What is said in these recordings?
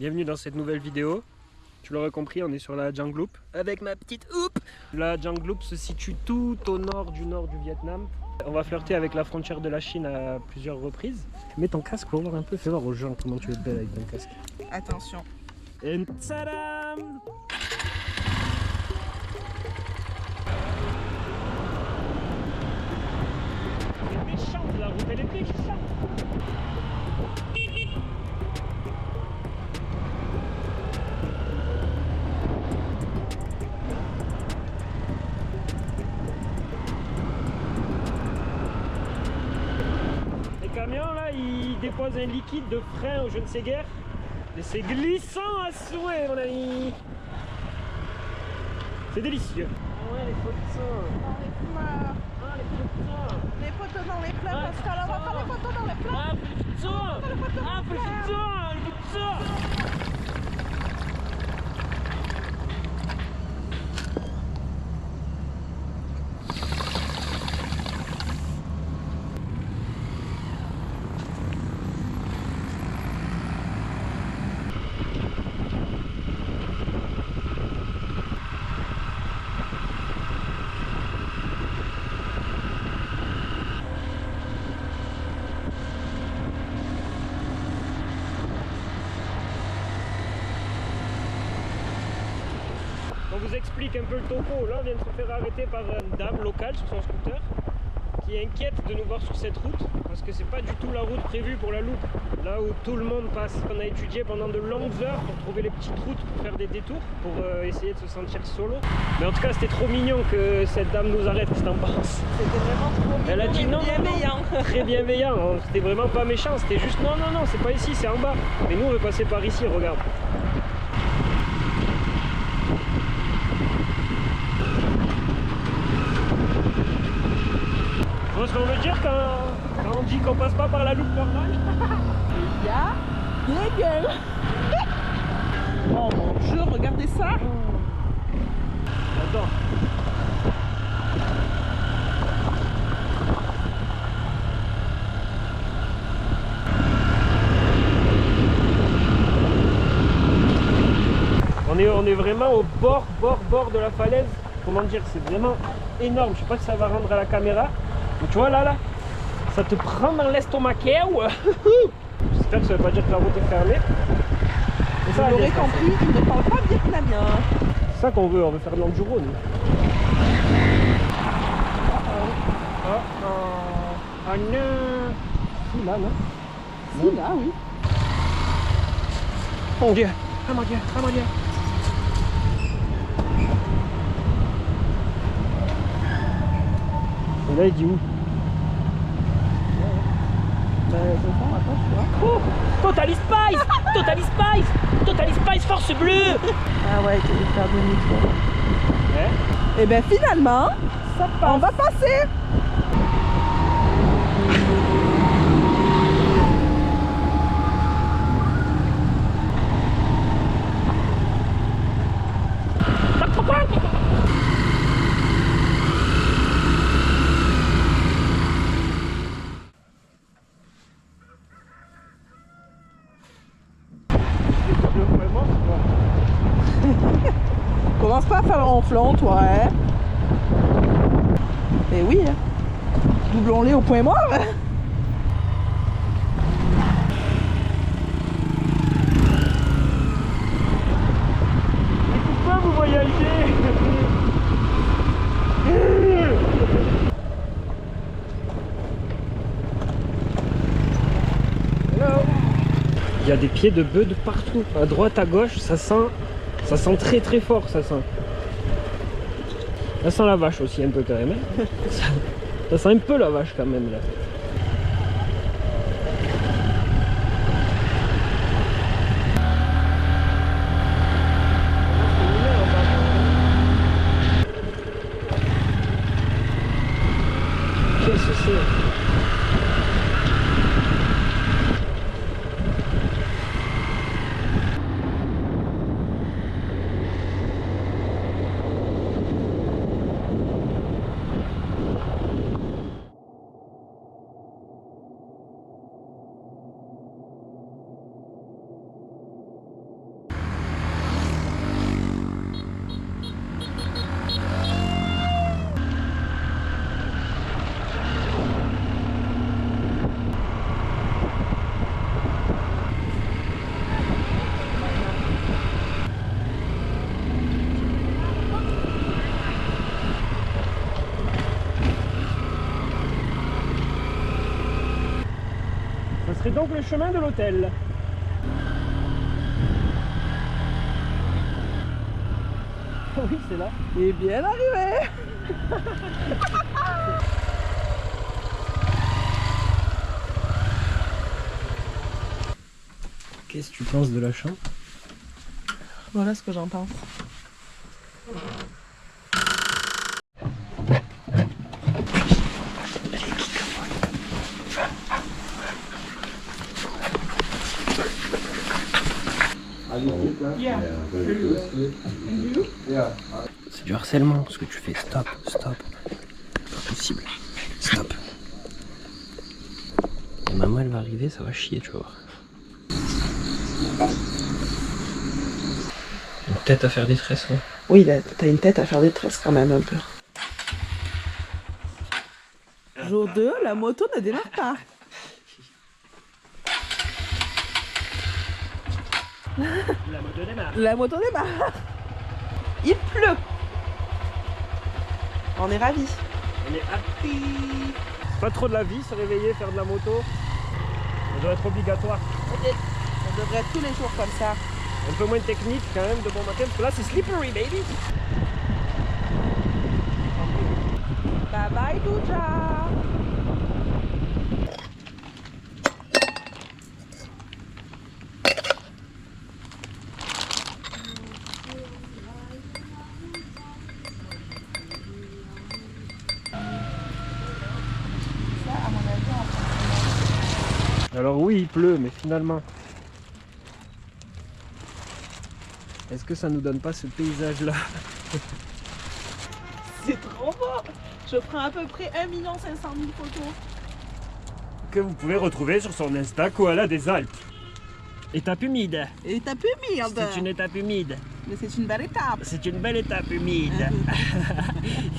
Bienvenue dans cette nouvelle vidéo. Tu l'auras compris, on est sur la Jang Loop avec ma petite houppe. La Jang Loop se situe tout au nord du Vietnam. On va flirter avec la frontière de la Chine à plusieurs reprises. Mets ton casque pour voir un peu, fais voir aux gens comment tu es belle avec ton casque. Attention. Et tadam! Elle est méchante la route, elle est méchante! Les camions là, ils déposent un liquide de frein ou je ne sais guère. Et c'est glissant à souhait mon ami. C'est délicieux. Ah ouais les photos. Dans les fleurs. Ah les photos. Les photos dans les fleurs, parce qu'on va faire les photos dans les fleurs. Ah les photos. Ah les photos. On vous explique un peu le topo. Là, on vient de se faire arrêter par une dame locale sur son scooter qui est inquiète de nous voir sur cette route parce que c'est pas du tout la route prévue pour la loupe, là où tout le monde passe. On a étudié pendant de longues heures pour trouver les petites routes pour faire des détours, pour essayer de se sentir solo. Mais en tout cas, c'était trop mignon que cette dame nous arrête. Qu'est-ce que t'en penses? C'était vraiment trop mignon. Elle a dit non, bienveillant. non, très bienveillant. C'était vraiment pas méchant. C'était juste non, non, non, c'est pas ici, c'est en bas. Mais nous, on veut passer par ici. Regarde. Tu vois ce qu'on veut dire quand on dit qu'on passe pas par la loupe normale? Il y a des gueules. Oh mon Dieu, regardez ça. Attends. On est vraiment au bord de la falaise. Comment dire, c'est vraiment énorme. Je sais pas si ça va rendre à la caméra. Mais tu vois là, ça te prend dans l'estomac. J'espère que ça veut pas dire que la route est fermée. Et ça, Vous l'aurez compris, il ne parle pas vietnamien. c'est ça qu'on veut, on veut faire de l'enduro nous. Oh non. Si là, non? Si, là, oui. Mon Dieu, ah mon Dieu, ah mon Dieu. Et là il dit où? Oh, Totally Spice! Totally Spice! Totally Spice Force Bleue! Ah ouais, tu veux faire demi-tour. Ouais. Et bien finalement, Ça passe. on va passer. Commence pas à faire le ronflon, toi, hein. Eh oui, hein. Doublons-les au point mort. Mais pourquoi vous voyagez? Hello. Il y a des pieds de bœuf de partout, à droite, à gauche, ça sent très très fort, ça sent. Ça sent la vache aussi un peu quand même. Hein. Ça sent un peu la vache quand même là. Qu'est-ce que c'est? C'est donc le chemin de l'hôtel. Oui, c'est là. Et bien arrivé. Qu'est-ce que tu penses de la chambre? Voilà ce que j'en pense. C'est du harcèlement ce que tu fais. Stop, stop. Pas possible. Stop. Et maman elle va arriver, ça va chier, tu vas voir. Une tête à faire des tresses, ouais. Oui, t'as une tête à faire des tresses quand même un peu. Jour 2, la moto ne démarre pas. La moto démarre. La moto démarre. Il pleut. On est ravis. On est happy. Pas trop de la vie, se réveiller, faire de la moto. Ça doit être obligatoire. Peut-être. Ça devrait être tous les jours comme ça. Un peu moins de technique quand même de bon matin, parce que là c'est slippery baby. Bye bye Douja. Alors oui, il pleut, mais finalement, est-ce que ça nous donne pas ce paysage-là? C'est trop beau. Je prends à peu près 1 500 000 photos. Que vous pouvez retrouver sur son Insta Koala des Alpes. Étape humide. Étape humide. C'est une étape humide. Mais c'est une belle étape. C'est une belle étape humide.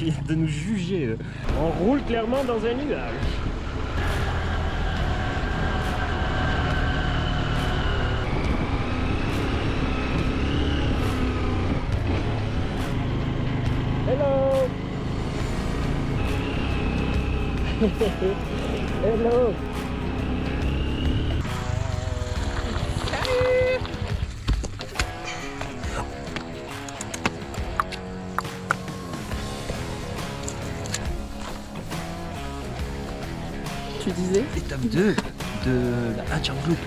Il vient de nous juger. On roule clairement dans un nuage. Hello. Hello. Salut. Tu disais? Étape 2 de la Hatch Loop.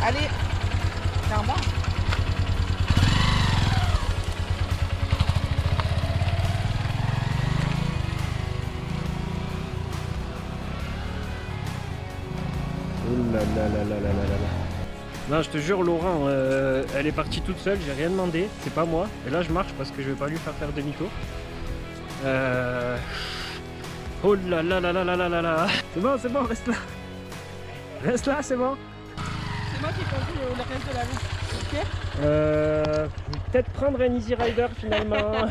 Allez, c'est en bas. Oh là là là là là là là là. Non, je te jure, Laurent, elle est partie toute seule, j'ai rien demandé, c'est pas moi. Et là, je marche parce que je vais pas lui faire demi-tour. Oh là là là là là là là là. C'est bon, reste là. Reste là, c'est bon. C'est moi qui conduis le reste de la route. Ok? Je vais peut-être prendre un Easy Rider finalement.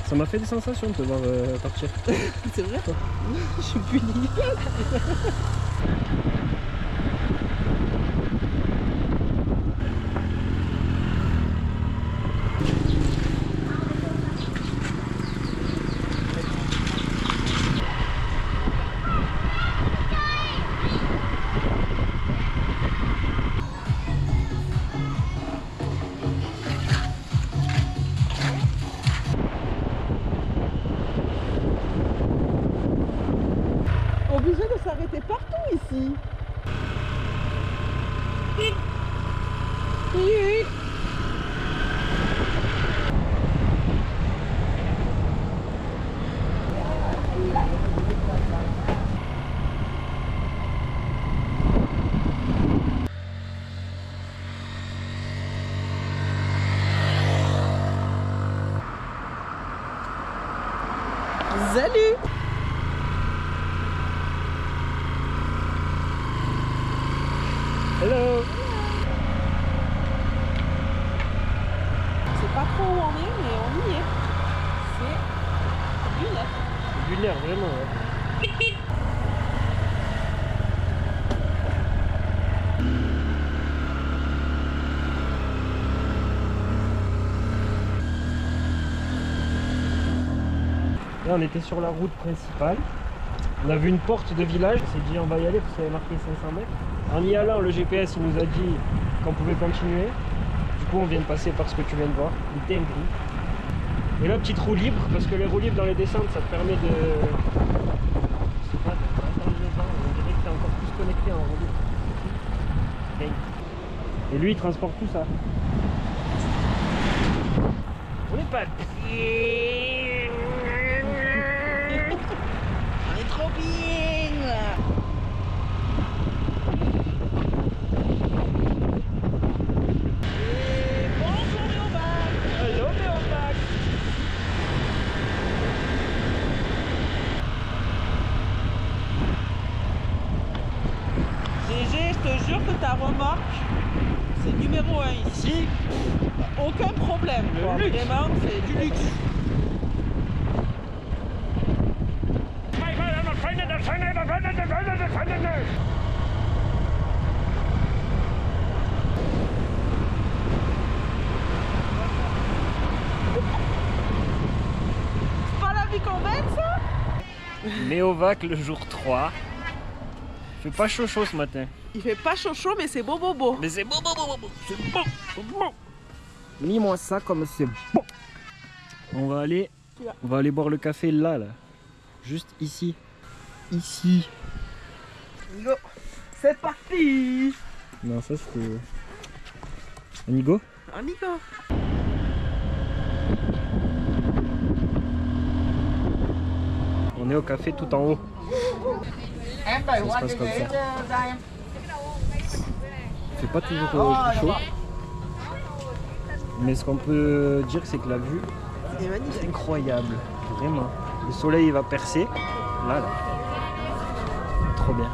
Ça m'a fait des sensations de te voir partir. C'est vrai? Je suis punie. Obligé de s'arrêter partout ici. Salut. Hello. C'est pas trop où on est, mais on y est. C'est lunaire. Lunaire, vraiment. Ouais. Là on était sur la route principale. On a vu une porte de village, on s'est dit on va y aller parce qu'il y avait marqué 500 mètres. En y allant, le GPS il nous a dit qu'on pouvait continuer. Du coup on vient de passer par ce que tu viens de voir, une dinguerie. Et là petite roue libre, parce que les roues libres dans les descentes ça te permet de... Je sais pas, d'attendre les gens, on dirait que t'es encore plus connecté en roue libre. Dingue. Et lui il transporte tout ça. On est pas bien. On est trop bien. Et bonjour Léobac. Hello Léobac. GG, je te jure que ta remorque, c'est numéro 1 ici. Aucun problème, quoi. Vraiment, c'est du luxe. C'est pas la vie qu'on mène, ça? Léovac le jour 3. Il fait pas chaud ce matin. Il fait pas chaud, mais c'est beau bobo. Mais c'est bon, c'est bon. Mis-moi ça comme c'est bon. On va aller boire le café là. Juste ici. Ici. Go. C'est parti. Non, ça c'était... On y go? On y go. On est au café tout en haut. Ça se passe comme ça. Il fait pas toujours plus chaud. Mais ce qu'on peut dire c'est que la vue C'est magnifique. est incroyable. Vraiment. Le soleil il va percer. Là. Trop bien.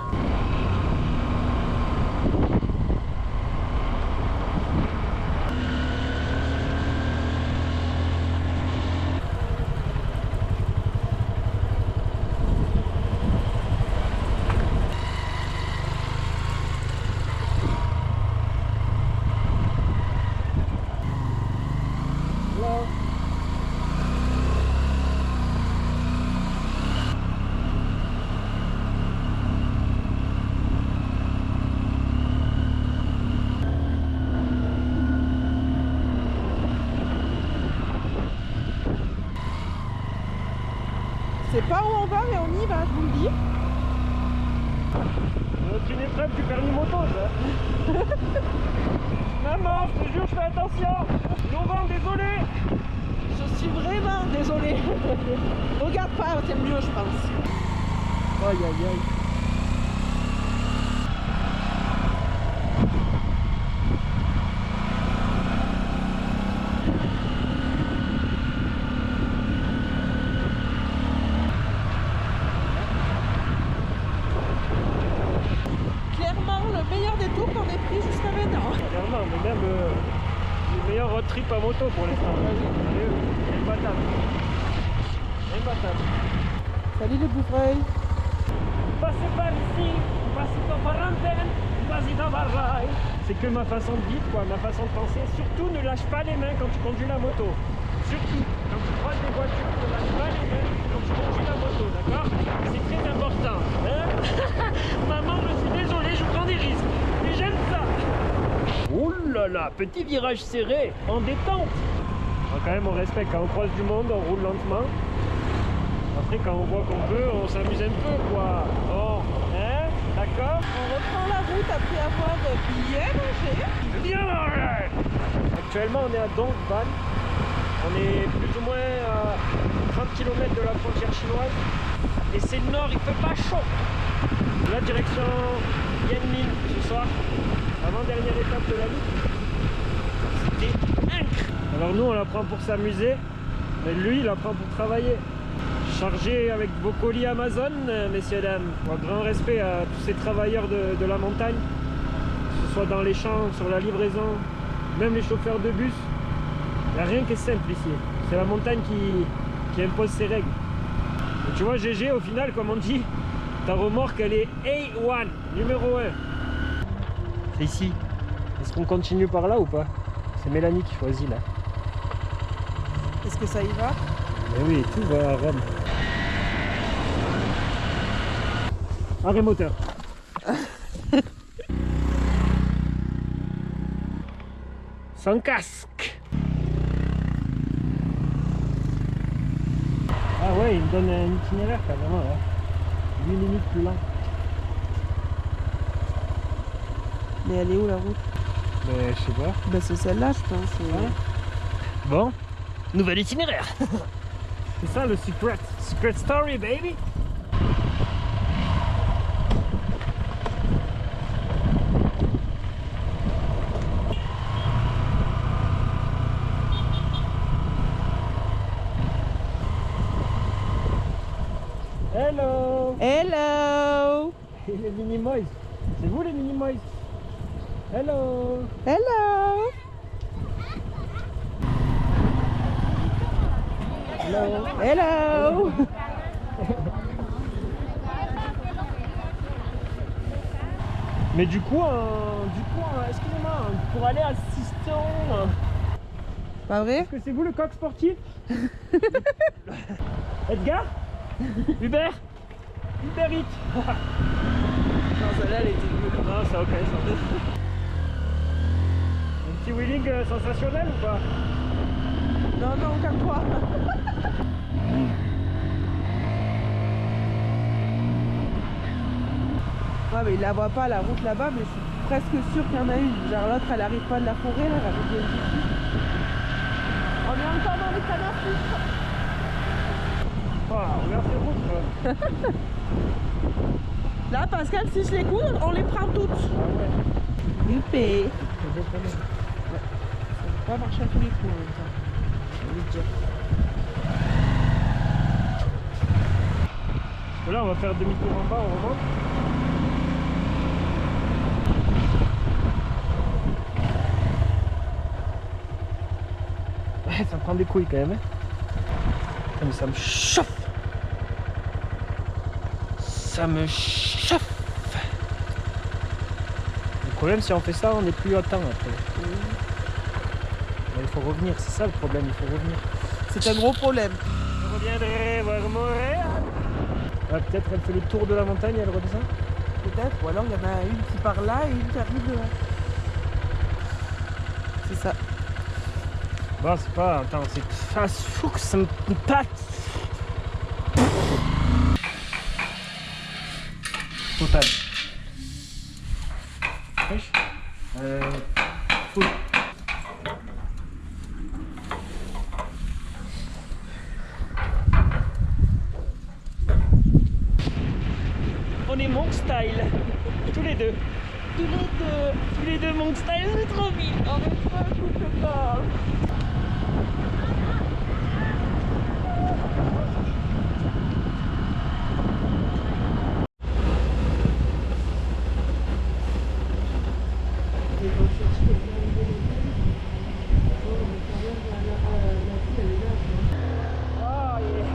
C'est pas où on va, mais on y va, je vous le dis. C'est une épreuve du permis moto, ça. Maman, je te jure, je fais attention. Laurent, désolé. Je suis vraiment désolée. Regarde pas, c'est mieux, je pense. Aïe, aïe, aïe. Clairement, le meilleur des tours qu'on ait pris jusqu'à maintenant. Clairement, mais même le meilleur road trip à moto pour l'instant. Sérieux, imbattable. Imbattable. Salut les bouffreuils. Passez par ici, passez dans quarantaine, passez dans Barraille. C'est que ma façon de vivre, quoi, ma façon de penser. Surtout, ne lâche pas les mains quand tu conduis la moto. Surtout, quand tu croises des voitures, ne lâche pas les mains quand tu conduis la moto, d'accord? C'est très important. Hein? Maman, je suis désolé, je prends des risques. Mais j'aime ça. Oh là là, petit virage serré, en détente. Alors, quand même, on respecte. Quand on croise du monde, on roule lentement. Après, quand on voit qu'on peut, on s'amuse un peu, quoi. Bon, hein? D'accord? On reprend la route après avoir bien mangé. Bien mangé! Actuellement, on est à Dongban. On est plus ou moins à 30 km de la frontière chinoise. Et c'est le nord, il fait pas chaud. La direction Yanmin ce soir. Avant-dernière étape de la route. C'était incroyable. Alors nous, on la prend pour s'amuser. Mais lui, il la prend pour travailler. Chargé avec vos colis Amazon, messieurs dames. Grand respect à tous ces travailleurs de la montagne, que ce soit dans les champs, sur la livraison, même les chauffeurs de bus. Il n'y a rien qui est simple ici. C'est la montagne qui impose ses règles. Et tu vois, GG, au final, comme on dit, ta remorque, elle est A1, numéro 1. C'est ici. Est-ce qu'on continue par là ou pas? C'est Mélanie qui choisit là. Est-ce que ça y va? Eh oui, tout va à Rome. Arrêt moteur. Sans casque. Ah ouais, il me donne un itinéraire carrément là. 8 minutes plus lent. Mais elle est où la route? Mais je sais pas. Bah c'est celle-là je pense. Ouais. Bon, nouvel itinéraire. C'est ça le secret. Secret story baby. Hello. Hello. Et les Minimoys. C'est vous les Minimoys. Hello. Hello. Hello. Hello. Mais du coup, excusez-moi, pour aller à Siston, Pas vrai? est-ce que c'est vous le coq sportif? Edgar? Hubert? Uber Eats. Non celle-là elle était nulle. Non, c'est ok ça. Un petit wheeling sensationnel ou pas? Non non calme-toi. Ouais mais il la voit pas la route là-bas mais c'est presque sûr qu'il y en a une. Genre l'autre elle arrive pas de la forêt là, elle arrive bien d'ici. On est encore dans les canards. Ah, regarde ces routes quoi. Là Pascal si je les cours on les prend toutes. Ah ouais. Youppé. C'est beau quand même. Ça va pas marcher à tous les coups en même temps. J'ai envie de dire. Parce que là on va faire demi-tour en bas, on remonte. Ouais, ça me prend des couilles quand même. Hein. Ah, mais ça me chauffe. Ça me chauffe. Le problème, si on fait ça, on n'est plus à temps après. Mais il faut revenir, c'est ça le problème, il faut revenir. C'est un gros problème. Je reviendrai voir Montréal. Ah, peut-être elle fait le tour de la montagne et elle redescend. Peut-être, ou alors il y en a une qui part là et une qui arrive là. C'est ça. Bon, c'est pas. Attends, c'est. Ah, fou que ça me pâte. Total. Wesh. Full. On est monk style. Tous les deux. Tous les deux monk style, c'est trop vite. On est pas un couple parle. Ah, yeah.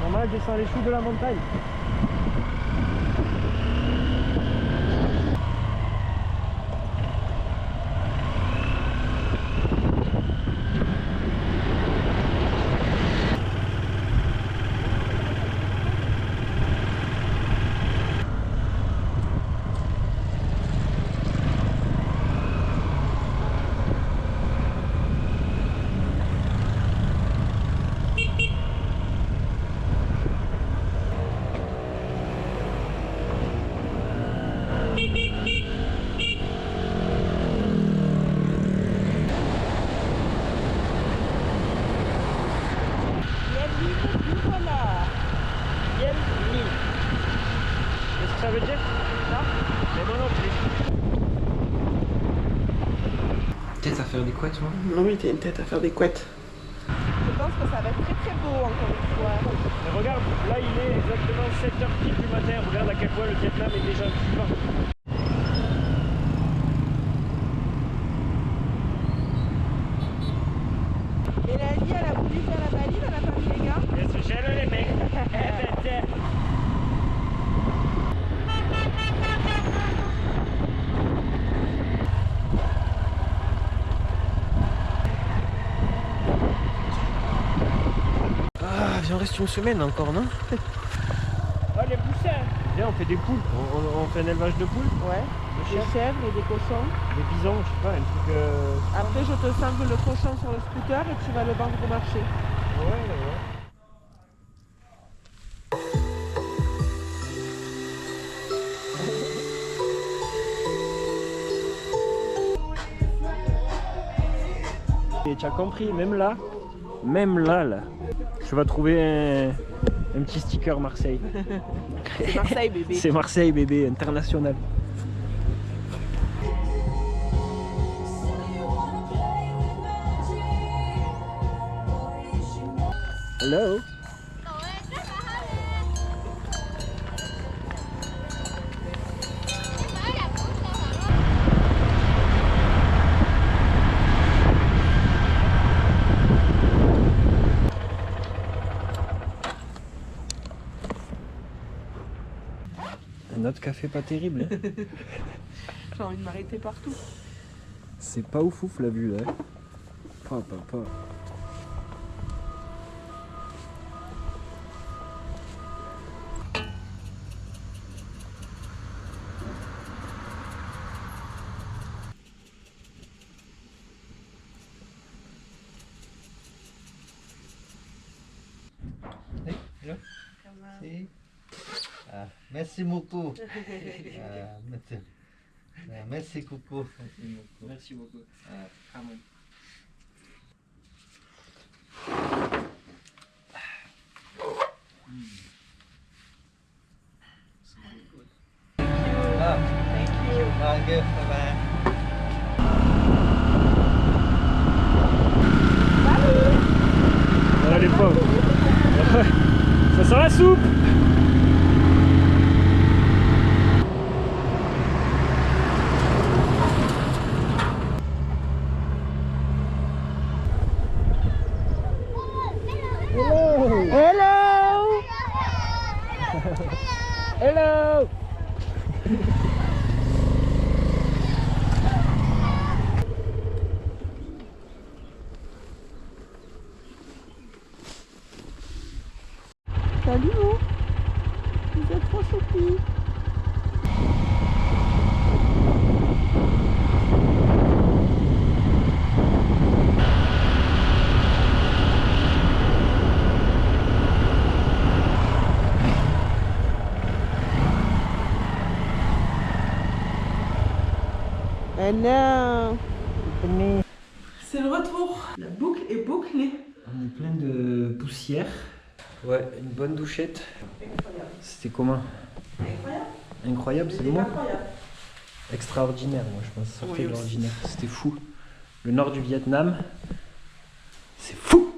Normal, descend les choux de la montagne. Voilà. Bienvenue. Qu'est-ce que ça veut dire? Non. Mais moi non plus. Peut-être à faire des couettes, moi. Non, oui, t'as une tête à faire des couettes. Je pense que ça va être très très beau encore une fois. Mais regarde, là il est exactement 7h pile du matin. Regarde à quel point le Vietnam est déjà vivant. Mélanie, elle a voulu faire la maline, elle a pas mis les gars. Qu'est-ce que j'ai le les mecs? Eh ben, reste une semaine encore, non? Ah, les poussins. Viens, on fait des poules. On fait un élevage de poules. Ouais, des chèvres et des cochons. Des bisons, je sais pas, un truc... Après, je te sangle le cochon sur le scooter et tu vas le vendre au marché. Ouais. Et tu as compris, même là, tu vas trouver un petit sticker Marseille. C'est Marseille, bébé. C'est Marseille, bébé, international. Hello. Un autre café pas terrible. Hein. J'ai envie de m'arrêter partout. C'est pas ouf la vue là. Pas. Si. Merci beaucoup. Merci Coucou. Merci beaucoup. Thank you. Bye. Voilà les pauvres. Ça sent la soupe. Hello! Hello. Salut, vous! Vous êtes trop choupis! Hello! C'est le retour! La boucle est bouclée! On est plein de poussière. Ouais, une bonne douchette. Incroyable! C'était comment? Incroyable! Incroyable, c'est le mot? Incroyable! Extraordinaire, moi je pense. Sortez Oui, de aussi. l'ordinaire. C'était fou. Le nord du Vietnam, c'est fou.